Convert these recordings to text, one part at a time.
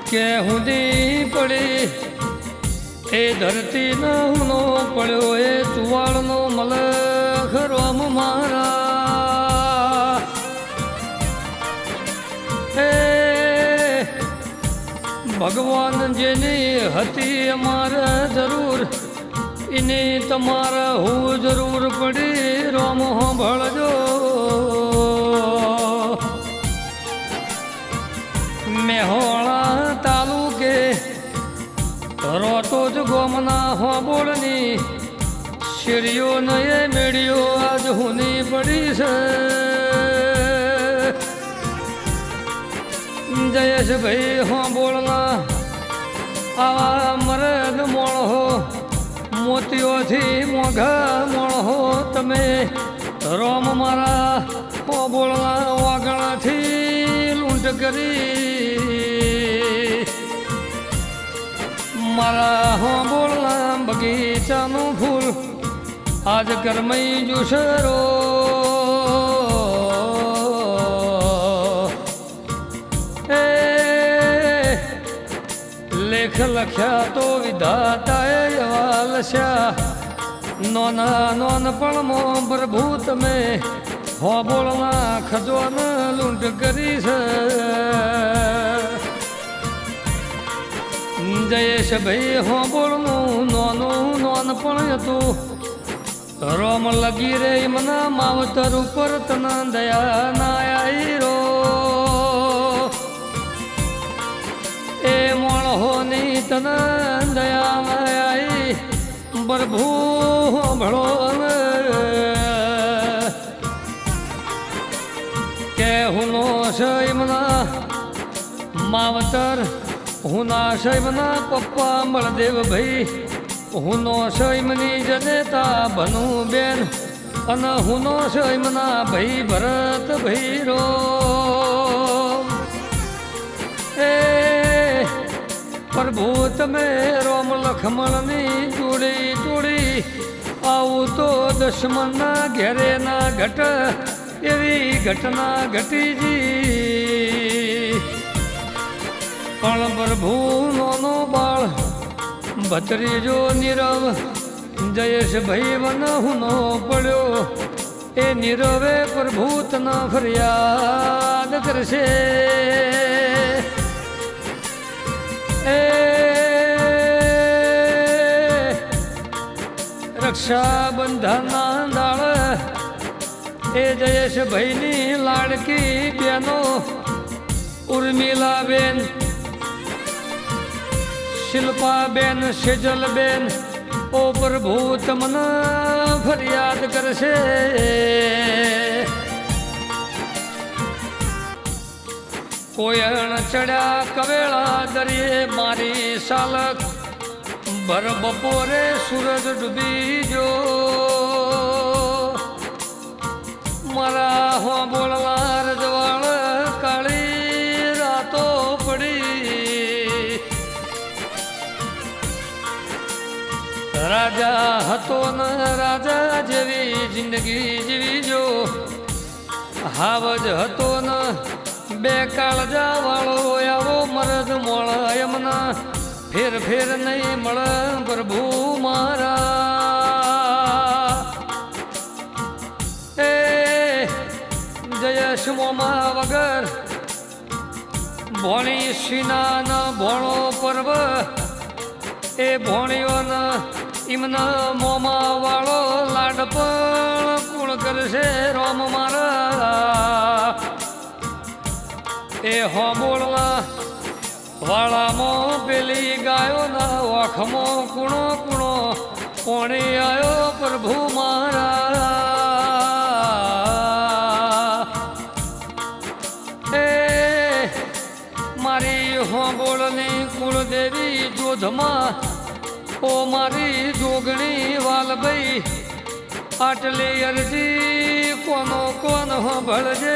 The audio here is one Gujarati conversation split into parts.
કે હુંદી પડી એ ધરતી ન હુનો પડ્યો એ ચુવાળનો મલખ રોમ મારા એ ભગવાન જેની હતી અમારે જરૂર એની તમારે હું જરૂર પડી રોમ સાંભળજો મેહોણા તાલુકે રોતો જ ગોમના હોબોળની શીરીઓ ને એ મેળીઓ આજ હુની પડી છે જયેશભાઈ હોબોળના આવા મરદ મોણહો મોતીઓથી મોઘા મોણહો તમે રોમ મારા હોબોળના વાગણાથી લૂંટ કરી મારા હોબોળના બગીચાનું ફૂલ આજ કરમઈ જુસરો એ લેખ લખ્યા તો વિધાતાએ એવા લસ્યા નોના નોનપણમાં પ્રભુ તમે હોબોળના ખજોન લૂંટ કરી છે જયેશભાઈ હોબોળનું નોનું નોનપણ હતું રોમ લગી રે મના માવતર ઉપર તના દયા ના આવી રો એ મોણહોની તના દયા ના આવી પ્રભુ ભળો કે હુનો શૈમના માવતર હુના શૈમના પપ્પા મળદેવભાઈ હુનો શૈમની જનેતા ભનું બેન અને હુનો શૈમના ભાઈ ભરત ભાઈ રો એ પ્રભુ તમે રોમ લખમણની જોડી જોડી આવું તો દુશ્મનના ઘેરે ના ઘટ એવી ઘટના ઘટીજી પણ પ્રભુ નોનો બાળ ભત્રીજો નીરવ જયેશભાઈ વન હુનો પડ્યો એ નીરવે પ્રભુ તના ફરિયાદ કરશે એ રક્ષાબંધનના દાળ એ જયેશભાઈની લાડકી બેનો ઉર્મિલાબેન શિલ્પાબેન સેજલબેન ઓ પ્રભુ તમને ફરિયાદ કરશે કોયણ ચડ્યા કવેળા દરિયે મારી સાલક ભર બપોરે સૂરજ ડૂબી જો મારા હોબોળવા રજવાળ કાળી રાતો પડી રાજા હતો ન રાજા જેવી જિંદગી જીવી જો હાવજ હતો ન બે કાળજા વાળો આવો મરદ મોળ એમના ફેર ફેર નહીં મળ પ્રભુ મારા એ જયેશ મોમા વગર ભોણી શિનાન ભોણો પર્વ એ ભોણીઓના ઇમના મોમા વાળો લાડ પણ કુણ કરશે રોમ મારા એ હોબોળના વાળામાં પેલી ગાયોના ઓખમાં કુણો કુણો કોણી આવ્યો પ્રભુ મારા એ મારી હોબોળની કુળદેવી જોધમાં ઓ મારી જોગણી વાલભાઈ આટલી અરજી કોનો કોન ભળજે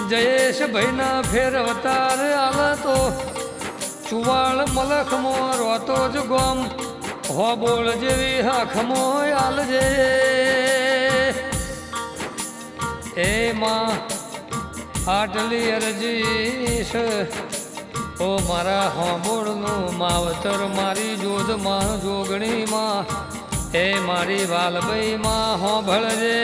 જયેશભાઈના ફેર અવતાર આલા તો ચુવાળ મલખમો રોતો જ ગોમ હોબોળ જેવી હાખમો આલજે એમાં આટલી અરજીશ ઓ મારા હોંબોળનું માવતર મારી જોધમાં જોગણીમાં એ મારી વાલભાઈમાં હોંભળજે